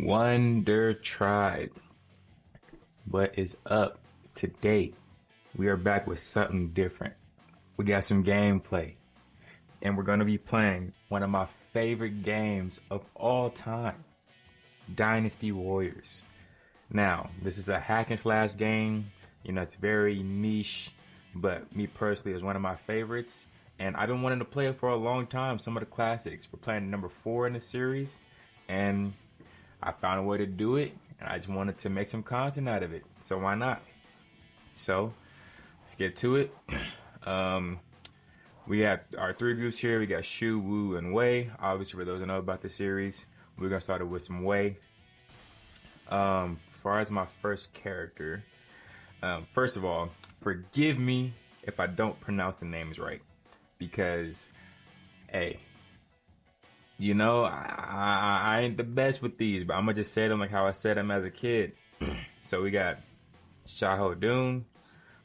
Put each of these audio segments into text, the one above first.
Wonder Tribe. What is up? Today, we are back with something different. We got some gameplay, and we're going to be playing one of my favorite games of all time, Dynasty Warriors. Now, this is a hack and slash game. You know, it's very niche, but me personally is one of my favorites. And I've been wanting to play it for a long time. Some of the classics. We're playing number 4 in the series, and I found a way to do it, and I just wanted to make some content out of it. So why not? So let's get to it. We have our 3 groups here. We got Shu, Wu, and Wei. Obviously, for those that know about the series, we're gonna start it with some Wei. As far as my first character, first of all, forgive me if I don't pronounce the names right, because, hey, you know, I ain't the best with these, but I'm gonna just say them like how I said them as a kid. So we got Xiahou Dun,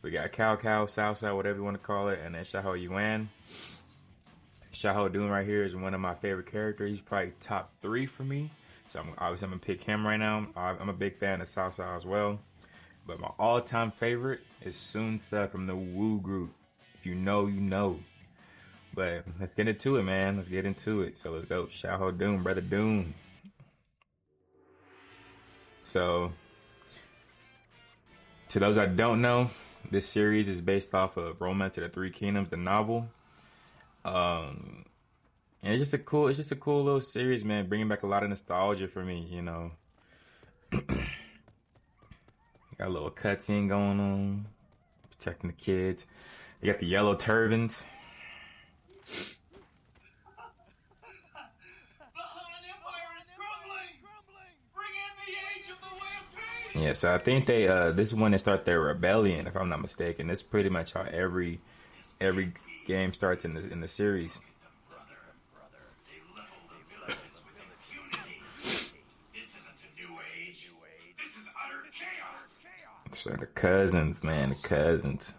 we got Cao Cao, Cao Cao, whatever you want to call it, and then Xiahou Yuan. Xiahou Dun right here is one of my favorite characters. He's probably top 3 for me. So I'm gonna pick him right now. I'm a big fan of Cao Cao as well. But my all-time favorite is Sun Ce from the Wu group. If you know, you know. But let's get into it, man. Let's get into it. So let's go. Xiahou Dun, brother Doom. So, to those that don't know, this series is based off of Romance of the Three Kingdoms, the novel. And it's just a cool little series, man. Bringing back a lot of nostalgia for me, you know. Got a little cutscene going on, protecting the kids. You got the yellow turbans. Yeah, so I think they this is when they start their rebellion, if I'm not mistaken. It's pretty much how every game starts in the series. So the cousins, man, the cousins.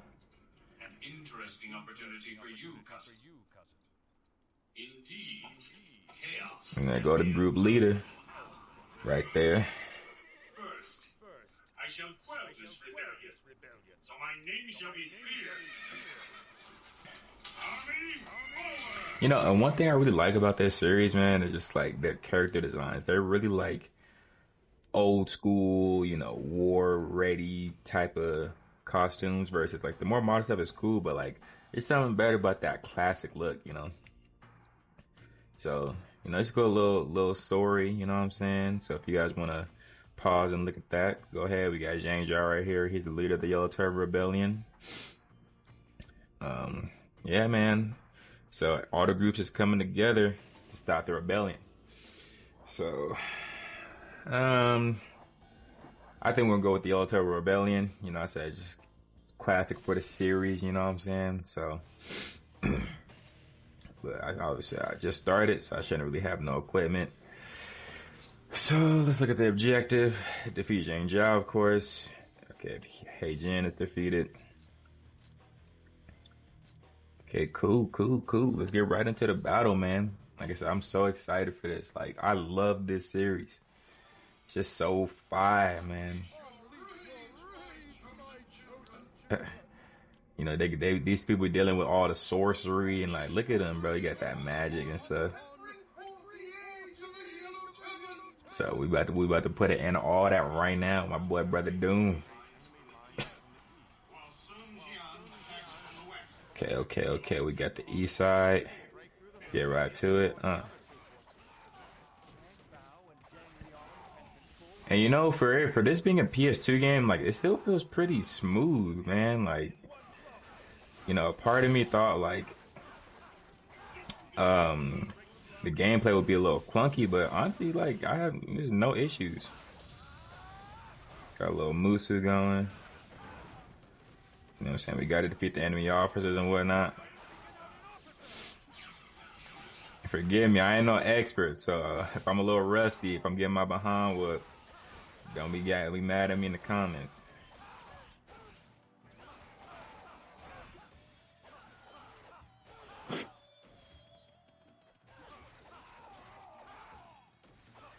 An interesting opportunity for you, cousin. Indeed, chaos. And there go the group leader, right there. First, I shall quell this rebellion, so my name shall be feared. Army, forward! You know, and one thing I really like about this series, man, is just like their character designs. They're really like old school, you know, war ready type of costumes versus like the more modern stuff is cool, but like there's something better about that classic look, you know. So, you know, let's go a little story, you know what I'm saying? So if you guys want to pause and look at that, go ahead. We got Zhang Zhao right here. He's the leader of the Yellow Turban Rebellion. Yeah, man. So all the groups is coming together to stop the rebellion. So, I think we'll go with the Yellow Turban Rebellion. You know, I said it's just classic for the series, you know what I'm saying? So, but I just started, so I shouldn't really have no equipment. So let's look at the objective. Defeat Zhang Zhao, of course. Okay, He Jin is defeated. Okay, cool. Let's get right into the battle, man. Like I said, I'm so excited for this. Like, I love this series. It's just so fire, man. You know, these people dealing with all the sorcery and like, look at them, bro. You got that magic and stuff. So we about to put it in all that right now. My boy, brother Doom. Okay. We got the east side. Let's get right to it. And you know, for this being a PS2 game, like it still feels pretty smooth, man. Like, you know, part of me thought like the gameplay would be a little clunky, but honestly, like there's no issues. Got a little Musu going. You know what I'm saying? We got to defeat the enemy officers and whatnot. Forgive me, I ain't no expert, so if I'm a little rusty, if I'm getting my behind whooped, don't be mad at me in the comments.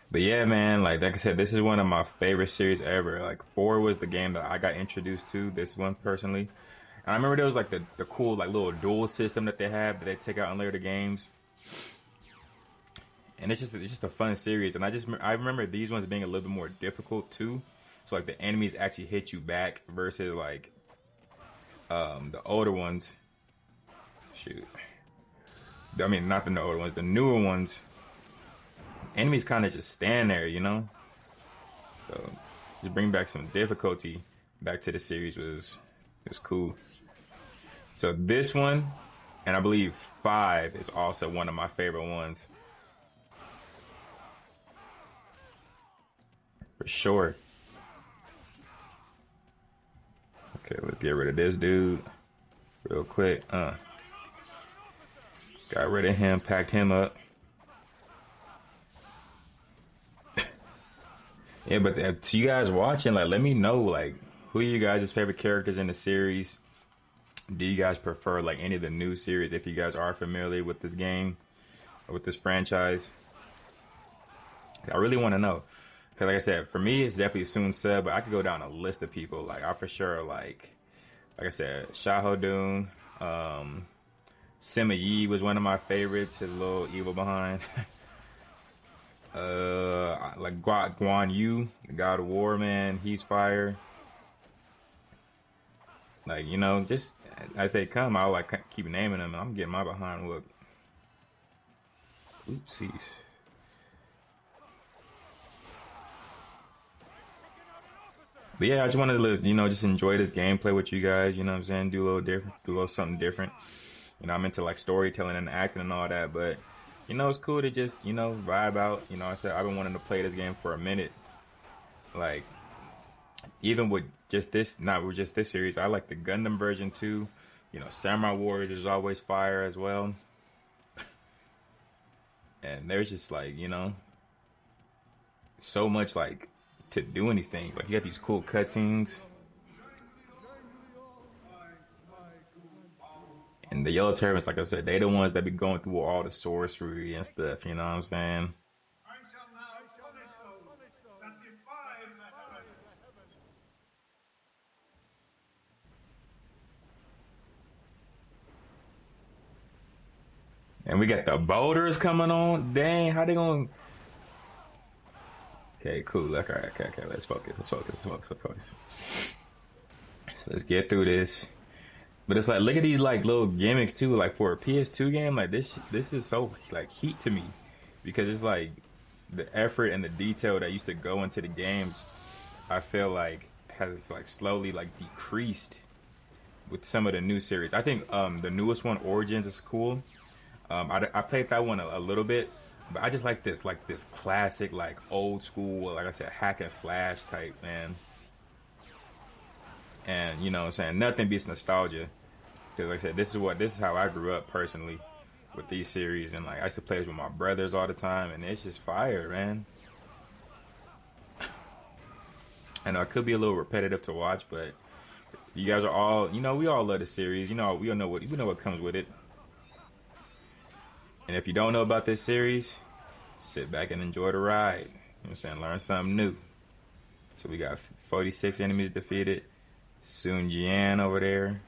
But yeah, man, like I said, this is one of my favorite series ever. Like four was the game that I got introduced to. This one personally, and I remember there was like the cool like little duel system that they have that they take out in later games, and it's just a fun series. And I remember these ones being a little bit more difficult too. So like the enemies actually hit you back versus like the older ones. Shoot, I mean not the older ones, the newer ones. Enemies kind of just stand there, you know. So to bring back some difficulty back to the series was cool. So this one, and I believe five is also one of my favorite ones for sure. Okay, let's get rid of this dude real quick. Got rid of him, packed him up. Yeah, but to you guys watching, like, let me know, like, who are you guys' favorite characters in the series? Do you guys prefer, like, any of the new series if you guys are familiar with this game or with this franchise? I really want to know. Because, like I said, for me, it's definitely Soon Sub, but I could go down a list of people. Like, I for sure, like I said, Shahodun, Sima Yi was one of my favorites, his little evil behind. Like Guan Yu, the God of War, man, he's fire. Like, you know, just as they come, I'll like keep naming them, and I'm getting my behind whooped. Oopsies. But yeah, I just wanted to, you know, just enjoy this gameplay with you guys. You know what I'm saying? Do a little different, do a little something different. You know, I'm into like storytelling and acting and all that, but you know, it's cool to just, you know, vibe out. You know, I said I've been wanting to play this game for a minute. Like, even with just this, not with just this series, I like the Gundam version too. You know, Samurai Warriors is always fire as well. And there's just like, you know, so much like to do in these things. Like, you got these cool cutscenes. And the Yellow Turbans, like I said, they the ones that be going through all the sorcery and stuff, you know what I'm saying? I shall now punish those that defy my heavens. And we got the boulders coming on. Dang, how they gonna... Okay, cool. Okay. Let's focus. Let's focus. So let's get through this. But it's like, look at these like little gimmicks too. Like for a PS2 game, like this is so like heat to me because it's like the effort and the detail that used to go into the games. I feel like has like slowly like decreased with some of the new series. I think the newest one, Origins, is cool. I played that one a little bit, but I just like this classic, like old school, like I said, hack and slash type, man. And you know what I'm saying, nothing beats nostalgia. Because like I said, this is how I grew up personally with these series, and like I used to play this with my brothers all the time, and it's just fire, man. I know it could be a little repetitive to watch, but you guys are all, you know, we all love the series. You know, we know what comes with it. And if you don't know about this series, sit back and enjoy the ride. You know what I'm saying? Learn something new. So we got 46 enemies defeated. Sun Jian over there.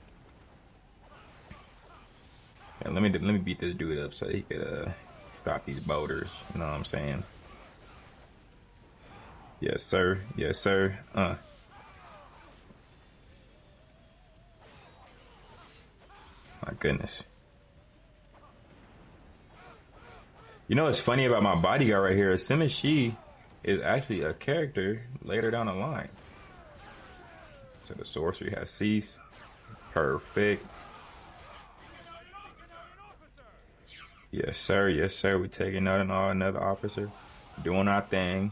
Yeah, let me beat this dude up so he could stop these boulders. You know what I'm saying? Yes, sir. Yes, sir. My goodness. You know what's funny about my bodyguard right here? Sima Shi is actually a character later down the line. So the sorcery has ceased. Perfect. Yes, sir. Yes, sir. We taking out another officer. Doing our thing.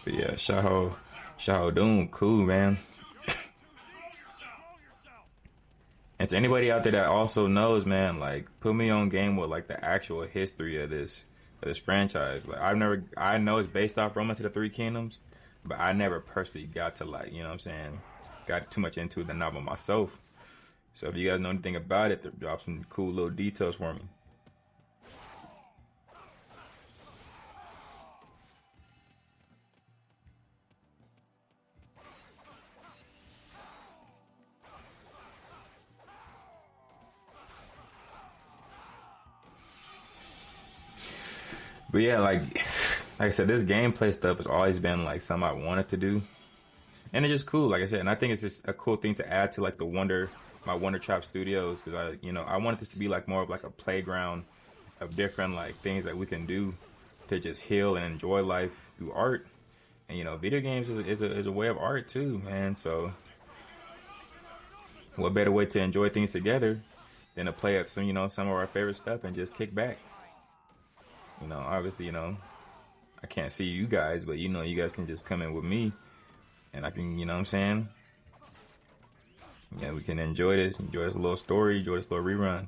But yeah, Shahodun, cool, man. And to anybody out there that also knows, man, like put me on game with like the actual history of this franchise. Like I know it's based off Romance of the Three Kingdoms, but I never personally got to like, you know what I'm saying, got too much into the novel myself. So if you guys know anything about it, drop some cool little details for me. But yeah, like I said, this gameplay stuff has always been like something I wanted to do, and it's just cool. Like I said, and I think it's just a cool thing to add to like my Wonder Trap Studios, because I wanted this to be like more of like a playground of different like things that we can do to just heal and enjoy life through art. And video games is a way of art too, man. So what better way to enjoy things together than to play at some of our favorite stuff and just kick back. Obviously, I can't see you guys, but you guys can just come in with me, and I can, what I'm saying? Yeah, we can enjoy this little story, enjoy this little rerun.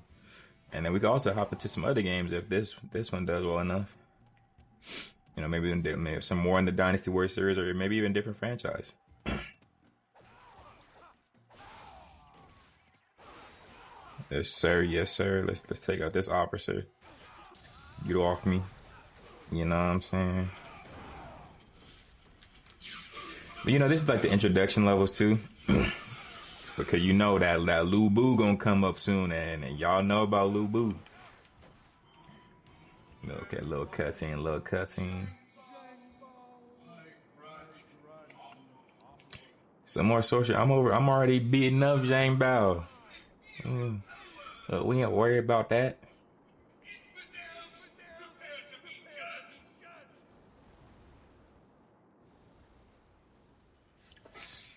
And then we can also hop into some other games if this one does well enough. Maybe some more in the Dynasty Warriors series, or maybe even different franchise. Yes, sir. Yes, sir. Let's take out this officer. Get off me. You know what I'm saying? But this is like the introduction levels too. Because that Lu Bu gonna come up soon, and y'all know about Lu Bu. Okay, little cutscene. Some more social. I'm already beating up Zhang Bao. We ain't worried about that.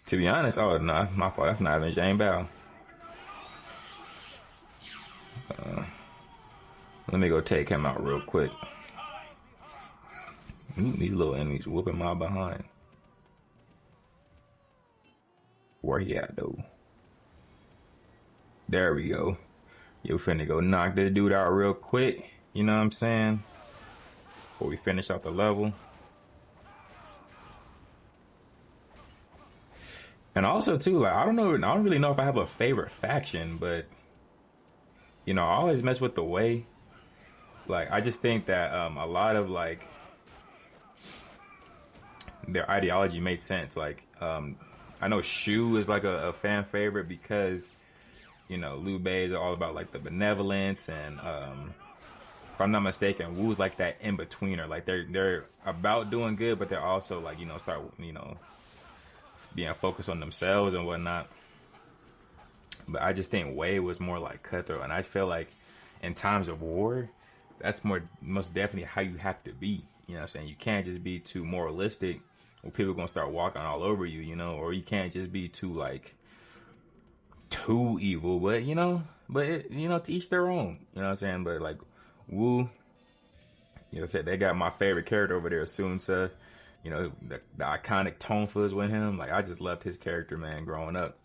To be honest, oh no, my fault. That's not even Zhang Bao. Let me go take him out real quick. These little enemies whooping my behind. Where he at though? There we go. You finna go knock this dude out real quick. You know what I'm saying? Before we finish out the level. And also too, like I don't really know if I have a favorite faction, but I always mess with the way. Like I just think that a lot of like their ideology made sense. Like I know Shu is like a fan favorite because Liu Bei is all about like the benevolence, and if I'm not mistaken, Wu's like that in betweener. Like they're about doing good, but they're also like start being focused on themselves and whatnot. But I just think Wei was more like cutthroat, and I feel like in times of war, that's most definitely how you have to be. You know what I'm saying? You can't just be too moralistic, or people are gonna start walking all over you. Or you can't just be too evil. But to each their own. You know what I'm saying? But like Wu, I said they got my favorite character over there, Sun Ce. The iconic Tonfa is with him. Like I just loved his character, man, growing up.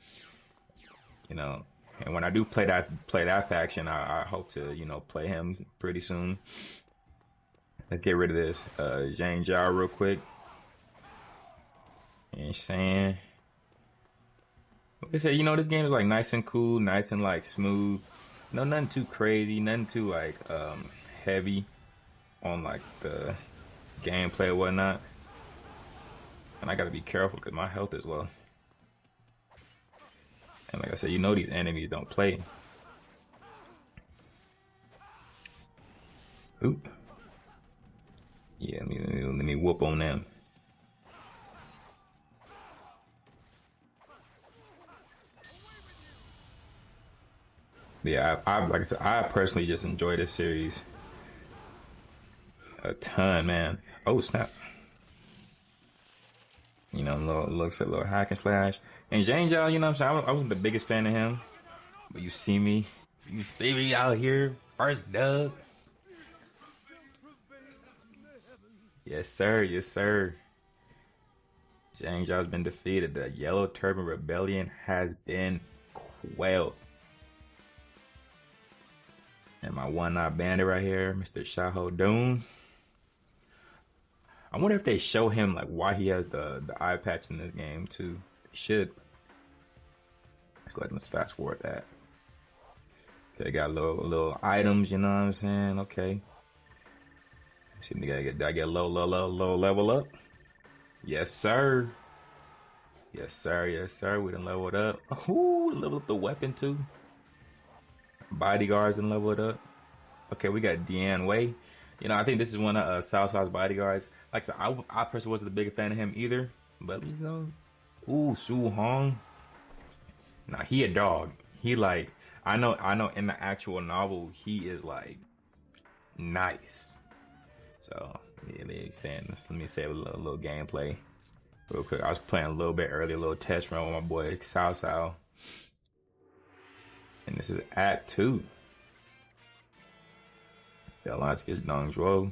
And when I do play that faction, I hope to play him pretty soon. Let's get rid of this Zhang Zhao real quick. And saying, like I said, this game is like nice and cool, nice and like smooth. Nothing too crazy, nothing too like heavy on like the gameplay or whatnot. And I gotta be careful because my health is low. And like I said, these enemies don't play. Oop. Yeah, let me whoop on them. Yeah, I like I said, I personally just enjoy this series a ton, man. Oh snap! Looks a little hack and slash. And Zhang Zhao, what I'm saying? I wasn't the biggest fan of him, but you see me out here, first dub. Yes, sir. Yes, sir. Zhang Zhao's been defeated. The Yellow Turban Rebellion has been quelled. And my one-eye bandit right here, Mr. Xiahou Dun. I wonder if they show him like why he has the eye patch in this game too. They should. Let's go ahead and let's fast forward that. They got little items, you know what I'm saying? Okay. See, did I get low level up? Yes, sir. Yes, sir. Yes, sir. We done leveled up. Ooh, leveled up the weapon too. Bodyguards done leveled up. Okay, we got Deanne Way. You know, I think this is one of Southside's bodyguards. Like I said, I personally wasn't a big fan of him either. But you know, ooh, Su Hong. Nah, he a dog. He like I know. In the actual novel, he is like nice. So yeah, let me say a little gameplay real quick. I was playing a little bit earlier, a little test run with my boy Sao Sao, and this is Act 2. The Alliance gets Dong Zhuo.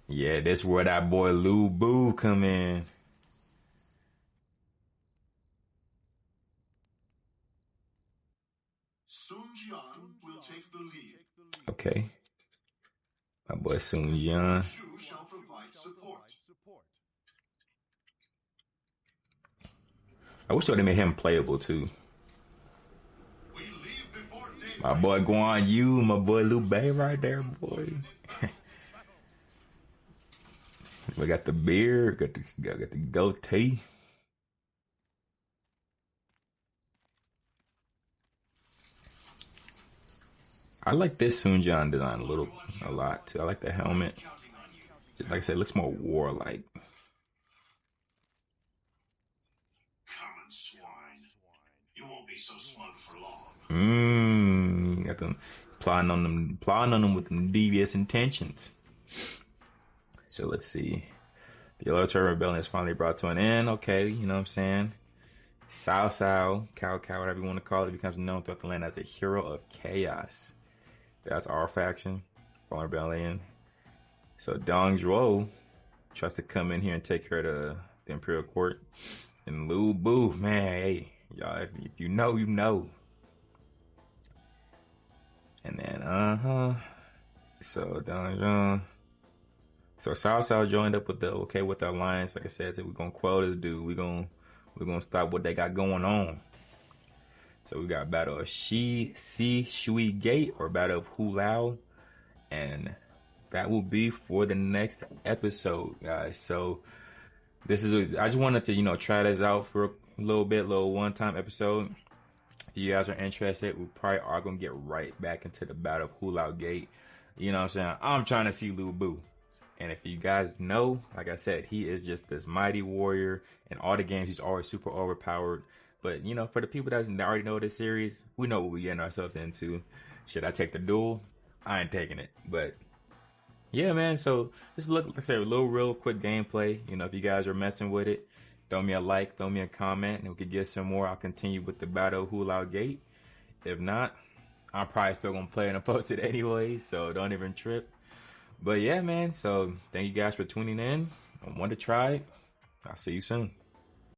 Yeah, this is where that boy Lu Bu come in. Sun Jian will take the lead. Okay, my boy Sun Jian. Shu shall provide support. I wish they would have made him playable too. We leave before daybreak. My boy Guan Yu, my boy Liu Bei right there, boy. We got the beard, got the goatee. I like this Sun Jian design a lot too. I like the helmet. Like I said, it looks more warlike. Common swine. You won't be so smug for long. Got them plotting on them with them devious intentions. So let's see. The Yellow Turban Rebellion is finally brought to an end. Okay, you know what I'm saying? Cao Cao, whatever you want to call it, becomes known throughout the land as a hero of chaos. That's our faction, Fallen Rebellion. So Dong Zhuo tries to come in here and take care of the Imperial Court. And Lu Bu, man, hey, y'all, if you know, you know. And then, so Dong Zhuo. So Cao Cao joined up with the alliance. Like I said, we're gonna quell this dude. We're gonna stop what they got going on. So we got Battle of Si Shui Gate or Battle of Hu Lao, and that will be for the next episode, guys. So I just wanted to try this out for a little one-time episode. If you guys are interested, we probably are gonna get right back into the Battle of Hu Lao Gate. You know what I'm saying? I'm trying to see Lu Bu. And if you guys know, like I said, he is just this mighty warrior. In all the games, he's always super overpowered. But, for the people that already know this series, we know what we're getting ourselves into. Should I take the duel? I ain't taking it. But, yeah, man. So, just like I said, a real quick gameplay. If you guys are messing with it, throw me a like, throw me a comment, and we could get some more. I'll continue with the Battle of Hu Lao Gate. If not, I'm probably still going to play and post it anyway. So, don't even trip. But, yeah, man. So, thank you guys for tuning in. I want to try it. I'll see you soon.